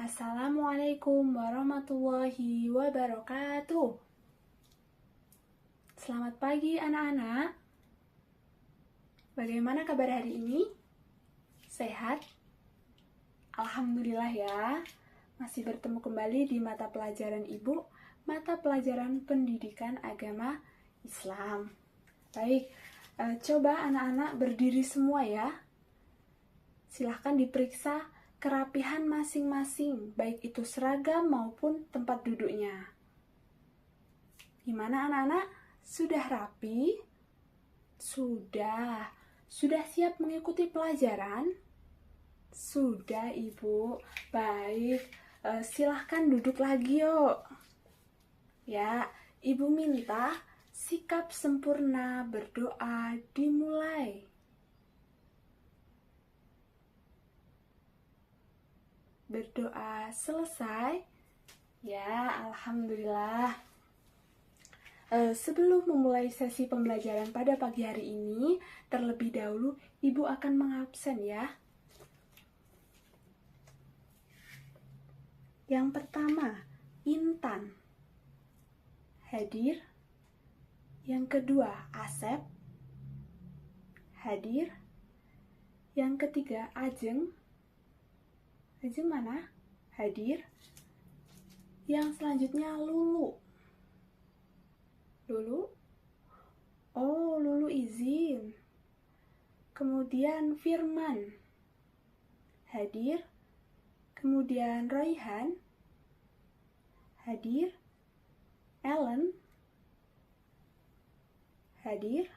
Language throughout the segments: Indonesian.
Assalamualaikum warahmatullahi wabarakatuh. Selamat pagi anak-anak. Bagaimana kabar hari ini? Sehat? Alhamdulillah ya. Masih bertemu kembali di mata pelajaran Ibu, mata pelajaran pendidikan agama Islam. Baik, coba anak-anak berdiri semua ya. Silahkan diperiksa kerapihan masing-masing, baik itu seragam maupun tempat duduknya. Gimana anak-anak? Sudah rapi? Sudah. Sudah siap mengikuti pelajaran? Sudah, Ibu. Baik, silahkan duduk lagi yuk. Ya, Ibu minta sikap sempurna berdoa dimulai. Berdoa selesai. Ya, alhamdulillah. Sebelum memulai sesi pembelajaran pada pagi hari ini, terlebih dahulu Ibu akan mengabsen ya. Yang pertama, Intan. Hadir. Yang kedua, Asep. Hadir. Yang ketiga, Ajeng. Ajeng mana? Hadir. Yang selanjutnya Lulu. Lulu? Oh, Lulu izin. Kemudian Firman. Hadir. Kemudian Royhan. Hadir. Ellen. Hadir.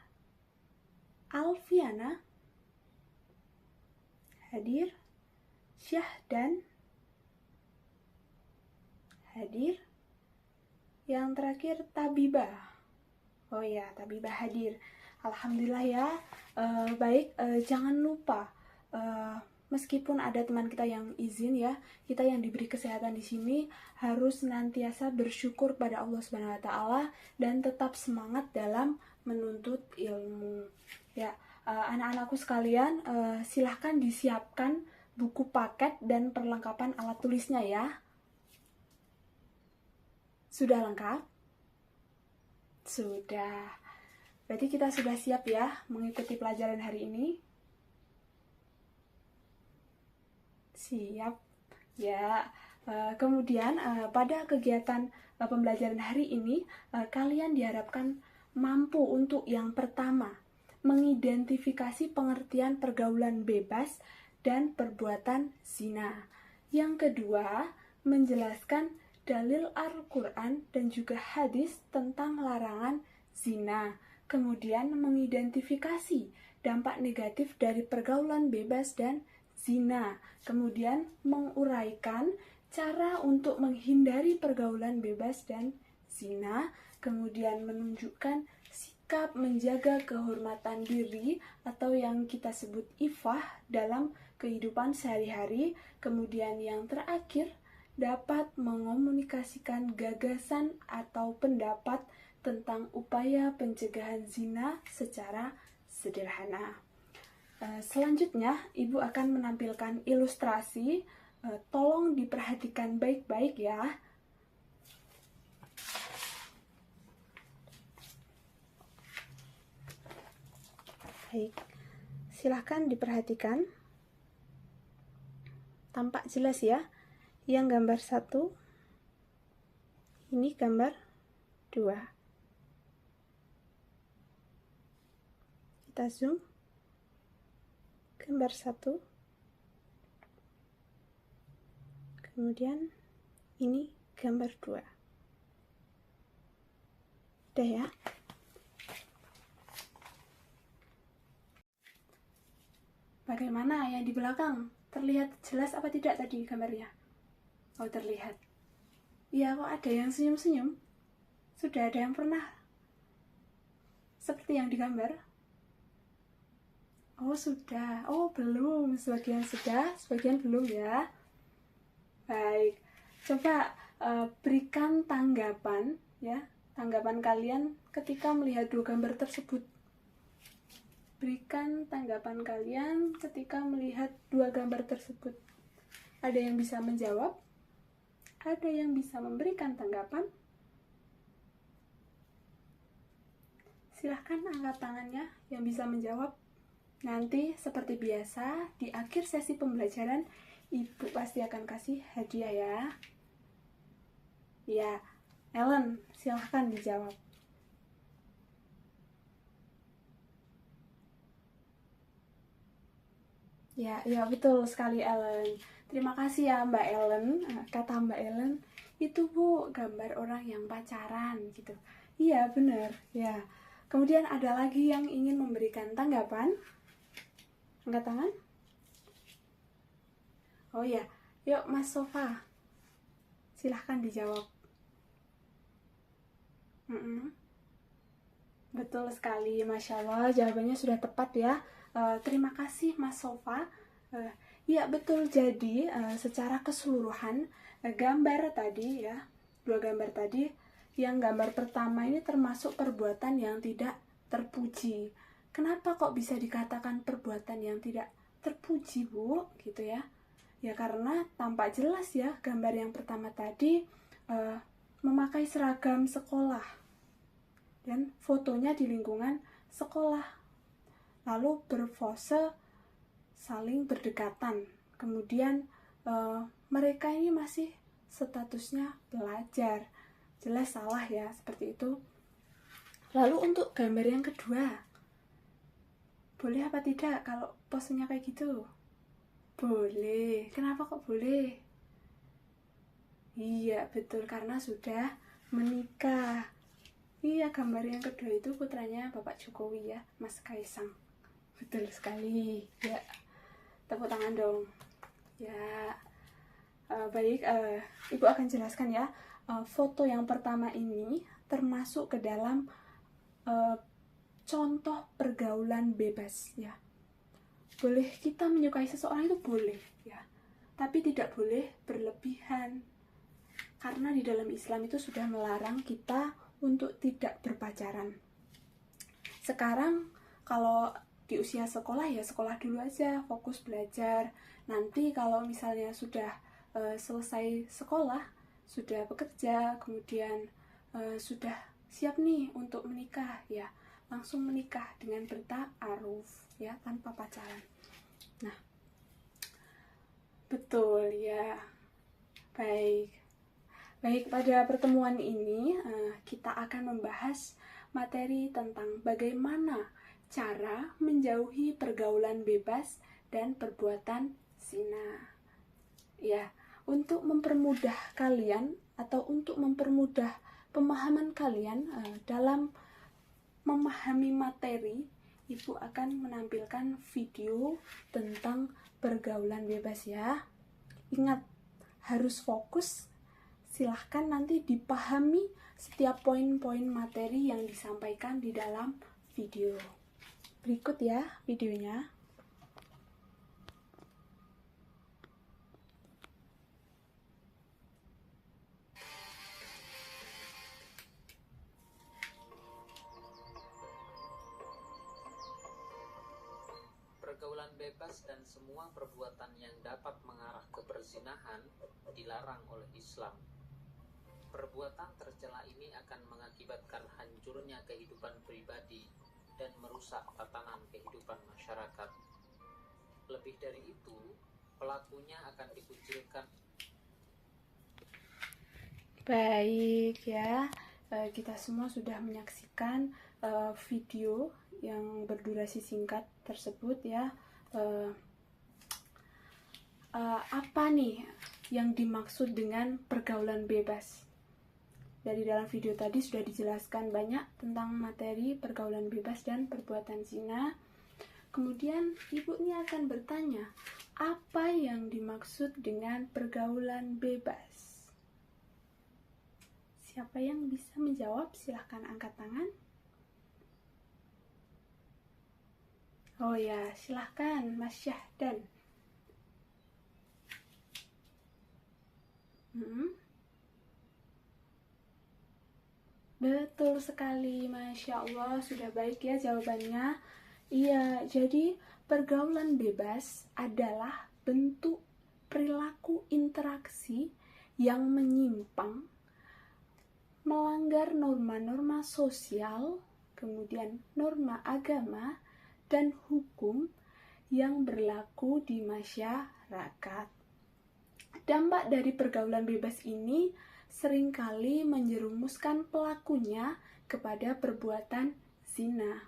Alfiana. Hadir. Syahdan. Hadir. Yang terakhir Tabibah. Oh ya, Tabibah hadir. Alhamdulillah ya. Baik, jangan lupa meskipun ada teman kita yang izin ya, kita yang diberi kesehatan di sini harus senantiasa bersyukur pada Allah Subhanahu wa taala dan tetap semangat dalam menuntut ilmu. Ya, anak-anakku sekalian, silahkan disiapkan buku paket dan perlengkapan alat tulisnya ya. Sudah lengkap? Sudah. Berarti kita sudah siap ya mengikuti pelajaran hari ini? Siap. Ya. Kemudian pada kegiatan pembelajaran hari ini, kalian diharapkan mampu untuk yang pertama, mengidentifikasi pengertian pergaulan bebas dan perbuatan zina. Yang kedua, menjelaskan dalil Al-Quran dan juga hadis tentang larangan zina. Kemudian mengidentifikasi dampak negatif dari pergaulan bebas dan zina. Kemudian menguraikan cara untuk menghindari pergaulan bebas dan zina. Kemudian menunjukkan sikap menjaga kehormatan diri atau yang kita sebut ifah dalam kehidupan sehari-hari. Kemudian yang terakhir, dapat mengomunikasikan gagasan atau pendapat tentang upaya pencegahan zina secara sederhana. Selanjutnya, Ibu akan menampilkan ilustrasi. Tolong diperhatikan baik-baik ya. Baik, silahkan diperhatikan. Tampak jelas ya. Yang gambar 1, ini gambar 2. Kita zoom. Gambar 1. Kemudian ini gambar 2. Udah ya. Bagaimana yang di belakang? Terlihat jelas apa tidak tadi gambarnya? Oh, terlihat. Iya, kok ada yang senyum-senyum? Sudah ada yang pernah seperti yang digambar? Oh, sudah. Oh, belum. Sebagian sudah, sebagian belum ya. Baik. Coba berikan tanggapan ya. Tanggapan kalian ketika melihat dua gambar tersebut. Berikan tanggapan kalian ketika melihat dua gambar tersebut. Ada yang bisa menjawab? Ada yang bisa memberikan tanggapan? Silahkan angkat tangannya yang bisa menjawab. Nanti seperti biasa, di akhir sesi pembelajaran, Ibu pasti akan kasih hadiah ya. Ya, Ellen, silahkan dijawab. Ya, ya betul sekali Ellen. Terima kasih ya Mbak Ellen. Kata Mbak Ellen, itu Bu, gambar orang yang pacaran gitu. Iya, benar. Ya. Kemudian ada lagi yang ingin memberikan tanggapan? Angkat tangan. Oh ya, yuk Mas Sofa. Silahkan dijawab. Betul sekali, Masya Allah, jawabannya sudah tepat ya. Terima kasih Mas Sofa. Ya betul, jadi secara keseluruhan gambar tadi ya, dua gambar tadi, yang gambar pertama ini termasuk perbuatan yang tidak terpuji. Kenapa kok bisa dikatakan perbuatan yang tidak terpuji, Bu? Gitu ya. Ya karena tampak jelas ya, gambar yang pertama tadi memakai seragam sekolah dan fotonya di lingkungan sekolah, lalu berpose saling berdekatan. Kemudian mereka ini masih statusnya pelajar, jelas salah ya, seperti itu. Lalu untuk gambar yang kedua, boleh apa tidak kalau posenya kayak gitu? Boleh. Kenapa kok boleh? Iya betul, karena sudah menikah. Iya, gambar yang kedua itu putranya Bapak Jokowi ya, Mas Kaisang. Betul sekali. Ya, tepuk tangan dong. Ya, baik. Ibu akan jelaskan ya. Foto yang pertama ini termasuk ke dalam contoh pergaulan bebas ya. Boleh kita menyukai seseorang itu boleh ya, tapi tidak boleh berlebihan. Karena di dalam Islam itu sudah melarang kita untuk tidak berpacaran. Sekarang kalau di usia sekolah ya sekolah dulu aja, fokus belajar. Nanti kalau misalnya sudah selesai sekolah, sudah bekerja, kemudian sudah siap nih untuk menikah ya, langsung menikah dengan berta'aruf ya, tanpa pacaran. Nah, betul ya. Baik, pada pertemuan ini kita akan membahas materi tentang bagaimana cara menjauhi pergaulan bebas dan perbuatan zina. Ya, untuk mempermudah kalian atau untuk mempermudah pemahaman kalian dalam memahami materi, Ibu akan menampilkan video tentang pergaulan bebas ya. Ingat, harus fokus. Silahkan nanti dipahami setiap poin-poin materi yang disampaikan di dalam video. Berikut ya videonya. Pergaulan bebas dan semua perbuatan yang dapat mengarah ke perzinahan dilarang oleh Islam. Perbuatan tercela ini akan mengakibatkan hancurnya kehidupan pribadi dan merusak tatanan kehidupan masyarakat. Lebih dari itu, pelakunya akan dikucilkan. Baik ya, kita semua sudah menyaksikan video yang berdurasi singkat tersebut ya. Apa nih yang dimaksud dengan pergaulan bebas? Dari dalam video tadi sudah dijelaskan banyak tentang materi pergaulan bebas dan perbuatan zina. Kemudian ibu ini akan bertanya, apa yang dimaksud dengan pergaulan bebas? Siapa yang bisa menjawab? Silahkan angkat tangan. Oh ya, silahkan Mas Syahdan. Betul sekali, Masya Allah, sudah baik ya jawabannya. Iya, jadi pergaulan bebas adalah bentuk perilaku interaksi yang menyimpang, melanggar norma-norma sosial, kemudian norma agama, dan hukum yang berlaku di masyarakat. Dampak dari pergaulan bebas ini seringkali menjerumuskan pelakunya kepada perbuatan zina.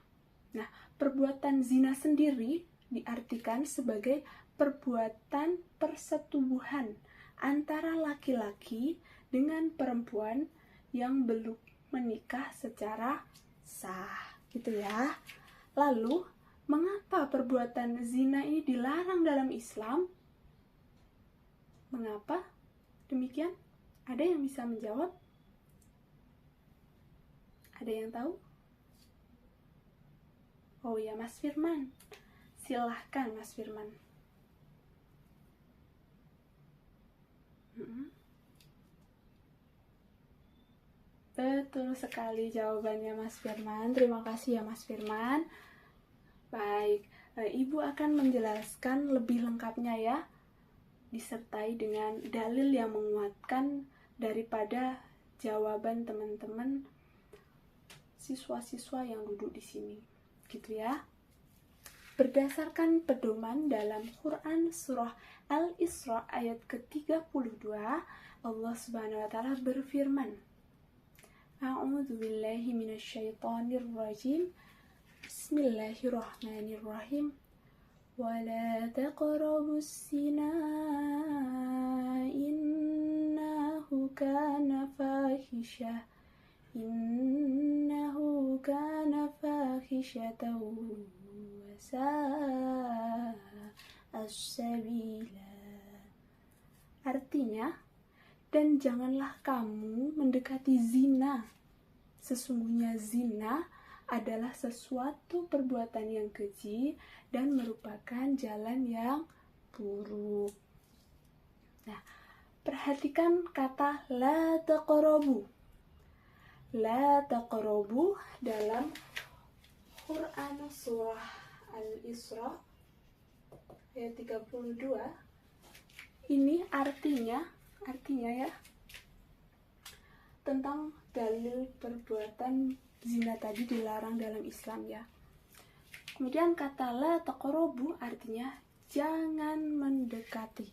Nah, perbuatan zina sendiri diartikan sebagai perbuatan persetubuhan antara laki-laki dengan perempuan yang belum menikah secara sah, gitu ya. Lalu, mengapa perbuatan zina ini dilarang dalam Islam? Mengapa demikian? Ada yang bisa menjawab? Ada yang tahu? Oh ya, Mas Firman. Silahkan, Mas Firman. Betul sekali jawabannya, Mas Firman. Terima kasih ya, Mas Firman. Baik, Ibu akan menjelaskan lebih lengkapnya ya, disertai dengan dalil yang menguatkan daripada jawaban teman-teman siswa-siswa yang duduk di sini. Gitu ya. Berdasarkan pedoman dalam Quran surah Al-Isra ayat ke-32, Allah Subhanahu wa taala berfirman, A'udzu billahi minasyaitonir rajim. Bismillahirrahmanirrahim. Wala taqrabus zina innahu kana fahisyah. Innahu kana fahishatan wa sa'a as-sabila. Artinya, dan janganlah kamu mendekati zina. Sesungguhnya zina adalah sesuatu perbuatan yang keji dan merupakan jalan yang buruk. Nah, perhatikan kata la taqrabu. La taqrabu dalam Quran surah Al-Isra ayat 32. Ini artinya ya tentang dalil perbuatan zina tadi dilarang dalam Islam ya. Kemudian kata la taqrabu artinya jangan mendekati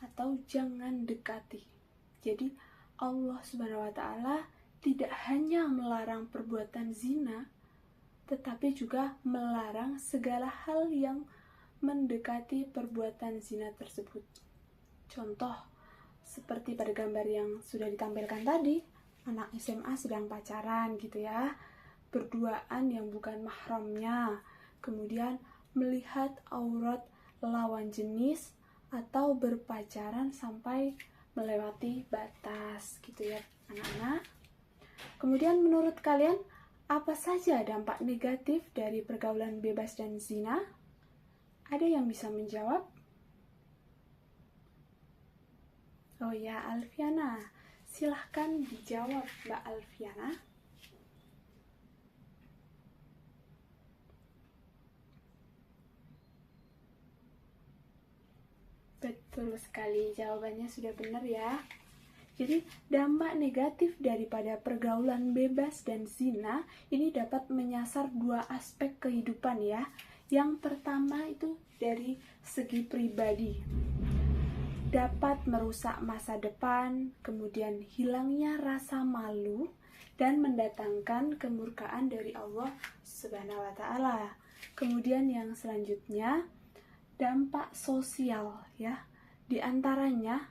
atau jangan dekati. Jadi Allah Subhanahu wa taala tidak hanya melarang perbuatan zina, tetapi juga melarang segala hal yang mendekati perbuatan zina tersebut. Contoh seperti pada gambar yang sudah ditampilkan tadi, anak SMA sedang pacaran gitu ya, berduaan yang bukan mahramnya, kemudian melihat aurat lawan jenis atau berpacaran sampai melewati batas gitu ya anak-anak. Kemudian menurut kalian apa saja dampak negatif dari pergaulan bebas dan zina? Ada yang bisa menjawab? Oh ya, Alfiana, silahkan dijawab Mbak Alfiana. Betul sekali, jawabannya sudah benar ya. Jadi dampak negatif daripada pergaulan bebas dan zina ini dapat menyasar dua aspek kehidupan ya. Yang pertama itu dari segi pribadi, dapat merusak masa depan, kemudian hilangnya rasa malu, dan mendatangkan kemurkaan dari Allah Subhanahu wa taala. Kemudian yang selanjutnya, dampak sosial ya. Di antaranya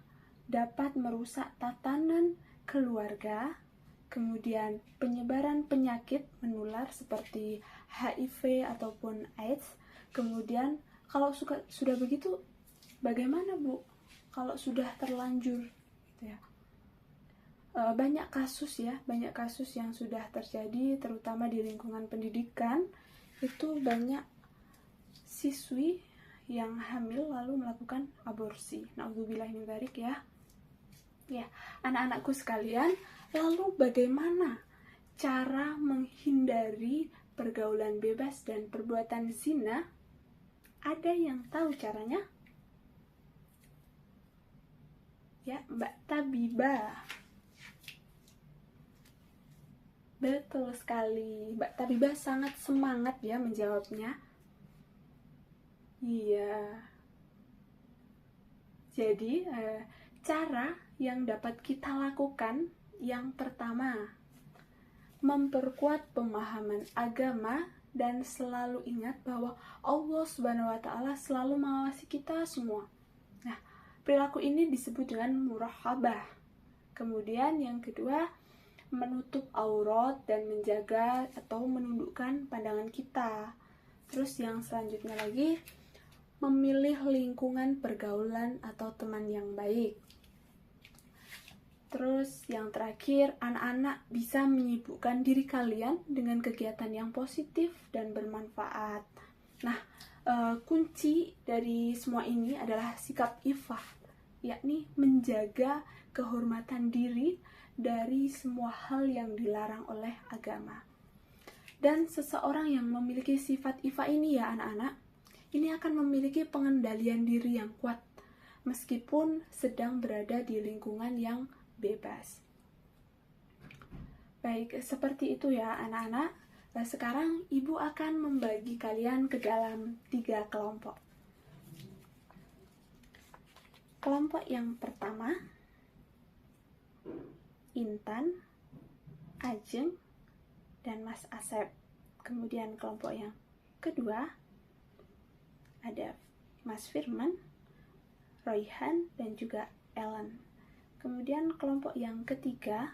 dapat merusak tatanan keluarga, kemudian penyebaran penyakit menular seperti HIV ataupun AIDS. Kemudian kalau sudah begitu bagaimana Bu? Kalau sudah terlanjur gitu ya. Banyak kasus yang sudah terjadi terutama di lingkungan pendidikan, itu banyak siswi yang hamil lalu melakukan aborsi. Na'udzubillah min dzalik ya. Ya, anak-anakku sekalian, lalu bagaimana cara menghindari pergaulan bebas dan perbuatan zina? Ada yang tahu caranya? Ya, Mbak Tabibah. Betul sekali. Mbak Tabibah sangat semangat ya menjawabnya. Iya. Jadi, cara yang dapat kita lakukan yang pertama, memperkuat pemahaman agama dan selalu ingat bahwa Allah Subhanahu wa taala selalu mengawasi kita semua. Nah, perilaku ini disebut dengan muraqabah. Kemudian yang kedua, menutup aurat dan menjaga atau menundukkan pandangan kita. Terus yang selanjutnya lagi, memilih lingkungan pergaulan atau teman yang baik. Terus yang terakhir, anak-anak bisa menyibukkan diri kalian dengan kegiatan yang positif dan bermanfaat. Nah, kunci dari semua ini adalah sikap ifah, yakni menjaga kehormatan diri dari semua hal yang dilarang oleh agama. Dan seseorang yang memiliki sifat ifah ini ya anak-anak, ini akan memiliki pengendalian diri yang kuat, meskipun sedang berada di lingkungan yang bebas. Baik, seperti itu ya anak-anak. Sekarang Ibu akan membagi kalian ke dalam 3 kelompok. Kelompok yang pertama, Intan, Ajeng, dan Mas Asep. Kemudian kelompok yang kedua, ada Mas Firman, Royhan, dan juga Ellen. Kemudian kelompok yang ketiga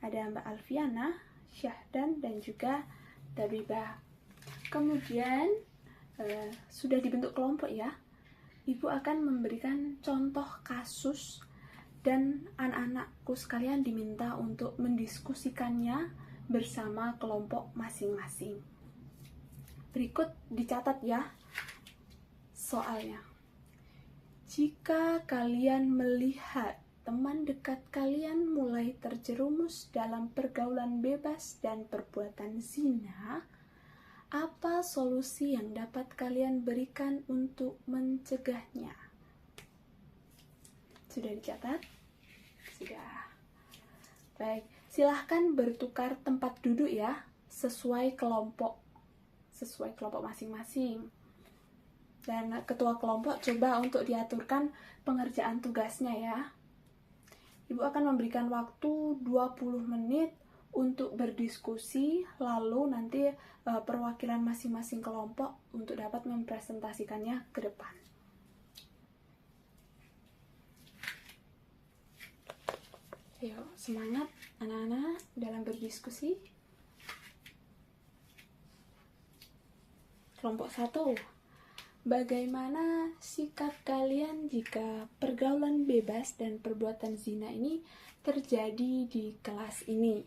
ada Mbak Alfiana, Syahdan, dan juga Tabibah. Kemudian sudah dibentuk kelompok ya, Ibu akan memberikan contoh kasus dan anak-anakku sekalian diminta untuk mendiskusikannya bersama kelompok masing-masing. Berikut dicatat ya soalnya. Jika kalian melihat teman dekat kalian mulai terjerumus dalam pergaulan bebas dan perbuatan zina, apa solusi yang dapat kalian berikan untuk mencegahnya? Sudah dicatat? Sudah. Baik, silahkan bertukar tempat duduk ya, sesuai kelompok masing-masing. Dan ketua kelompok coba untuk diaturkan pengerjaan tugasnya ya. Ibu akan memberikan waktu 20 menit untuk berdiskusi, lalu nanti perwakilan masing-masing kelompok untuk dapat mempresentasikannya ke depan. Ayo, semangat anak-anak dalam berdiskusi. Kelompok 1. Bagaimana sikap kalian jika pergaulan bebas dan perbuatan zina ini terjadi di kelas ini?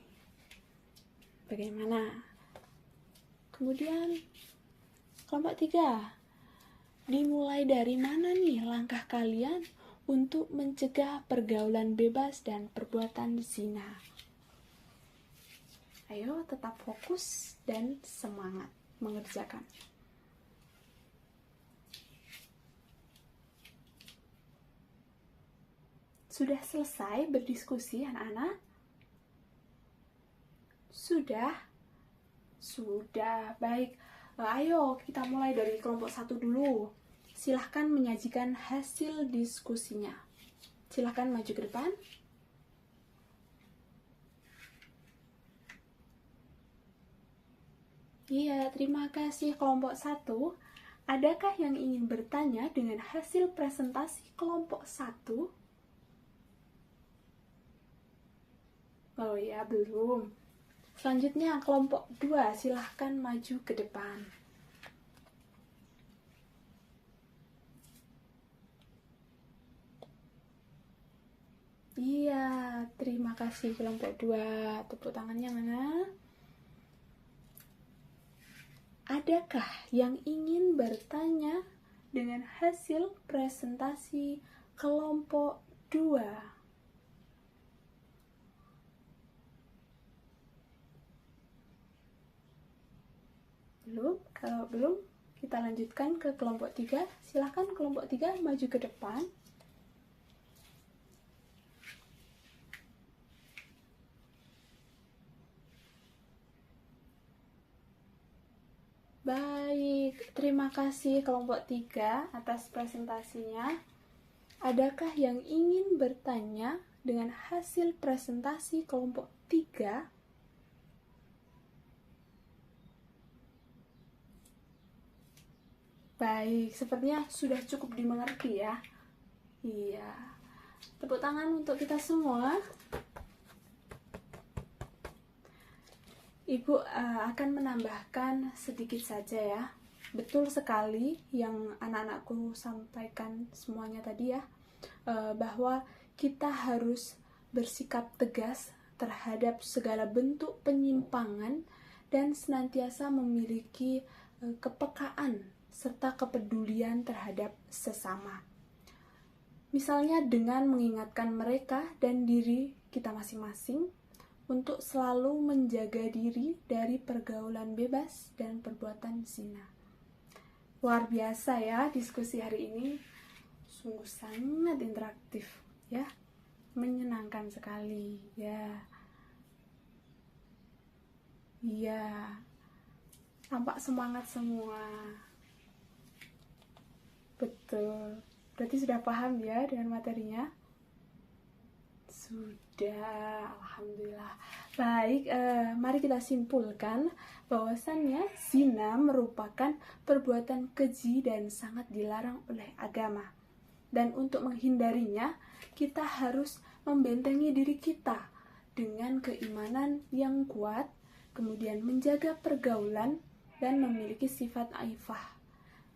Bagaimana? Kemudian kelompok 3. Dimulai dari mana nih langkah kalian untuk mencegah pergaulan bebas dan perbuatan zina? Ayo tetap fokus dan semangat mengerjakan. Sudah selesai berdiskusi anak-anak? Sudah? Sudah, baik. Ayo kita mulai dari kelompok 1 dulu. Silahkan menyajikan hasil diskusinya. Silahkan maju ke depan. Iya, terima kasih kelompok 1. Adakah yang ingin bertanya dengan hasil presentasi kelompok 1? Oh ya, belum. Selanjutnya kelompok 2, silahkan maju ke depan. Iya, terima kasih kelompok 2. Tepuk tangannya mana? Adakah yang ingin bertanya dengan hasil presentasi kelompok 2? Belum? Kalau belum, kita lanjutkan ke kelompok 3. Silahkan kelompok 3 maju ke depan. Baik, terima kasih kelompok 3 atas presentasinya. Adakah yang ingin bertanya dengan hasil presentasi kelompok 3? Baik, sepertinya sudah cukup dimengerti ya. Iya. Tepuk tangan untuk kita semua. Ibu akan menambahkan sedikit saja ya. Betul sekali yang anak-anakku sampaikan semuanya tadi ya, bahwa kita harus bersikap tegas terhadap segala bentuk penyimpangan dan senantiasa memiliki kepekaan serta kepedulian terhadap sesama. Misalnya dengan mengingatkan mereka dan diri kita masing-masing untuk selalu menjaga diri dari pergaulan bebas dan perbuatan zina. Luar biasa ya diskusi hari ini, sungguh sangat interaktif ya, menyenangkan sekali ya. Iya, tampak semangat semua. Betul, berarti sudah paham ya dengan materinya? Sudah, alhamdulillah. Baik, mari kita simpulkan bahwasannya zina merupakan perbuatan keji dan sangat dilarang oleh agama. Dan untuk menghindarinya, kita harus membentengi diri kita dengan keimanan yang kuat, kemudian menjaga pergaulan dan memiliki sifat ifah.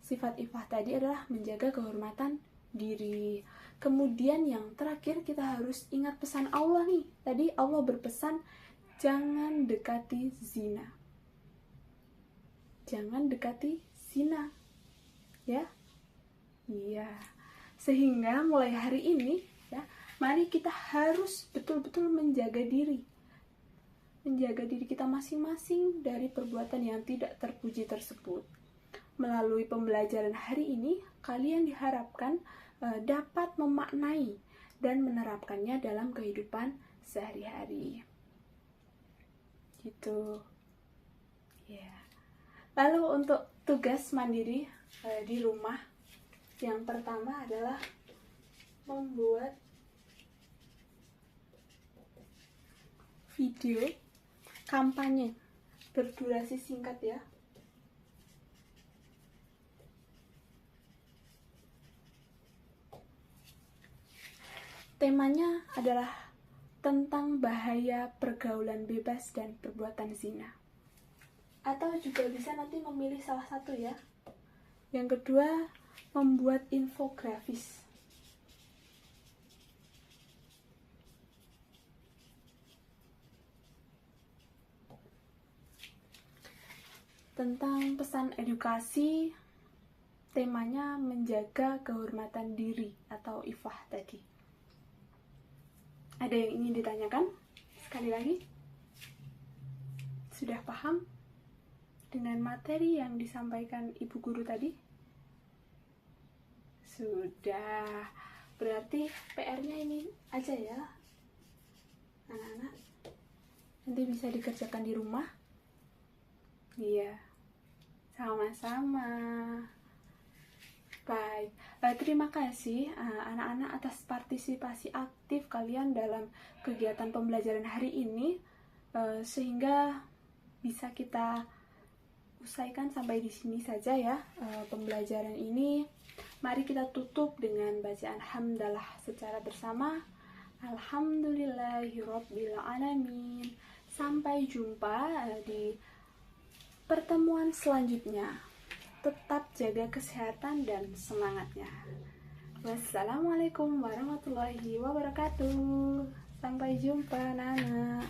Sifat ifah tadi adalah menjaga kehormatan diri. Kemudian yang terakhir kita harus ingat pesan Allah nih. Tadi Allah berpesan jangan dekati zina. Jangan dekati zina. Ya? Iya. Sehingga mulai hari ini ya, mari kita harus betul-betul menjaga diri. Menjaga diri kita masing-masing dari perbuatan yang tidak terpuji tersebut. Melalui pembelajaran hari ini, kalian diharapkan dapat memaknai dan menerapkannya dalam kehidupan sehari-hari. Gitu. Ya. Lalu untuk tugas mandiri di rumah, yang pertama adalah membuat video kampanye berdurasi singkat ya. Temanya adalah tentang bahaya pergaulan bebas dan perbuatan zina. Atau juga bisa nanti memilih salah satu ya. Yang kedua, membuat infografis. Tentang pesan edukasi, temanya menjaga kehormatan diri atau ifah tadi. Ada yang ingin ditanyakan? Sekali lagi, sudah paham dengan materi yang disampaikan Ibu Guru tadi? Sudah. Berarti PR-nya ini aja ya, anak-anak. Nanti bisa dikerjakan di rumah. Iya, sama-sama. Baik, terima kasih anak-anak atas partisipasi aktif kalian dalam kegiatan pembelajaran hari ini, sehingga bisa kita usaikan sampai di sini saja ya pembelajaran ini. Mari kita tutup dengan bacaan hamdalah secara bersama. Alhamdulillahirabbil alamin. Sampai jumpa di pertemuan selanjutnya. Tetap jaga kesehatan dan semangatnya. Wassalamualaikum warahmatullahi wabarakatuh. Sampai jumpa, anak-anak.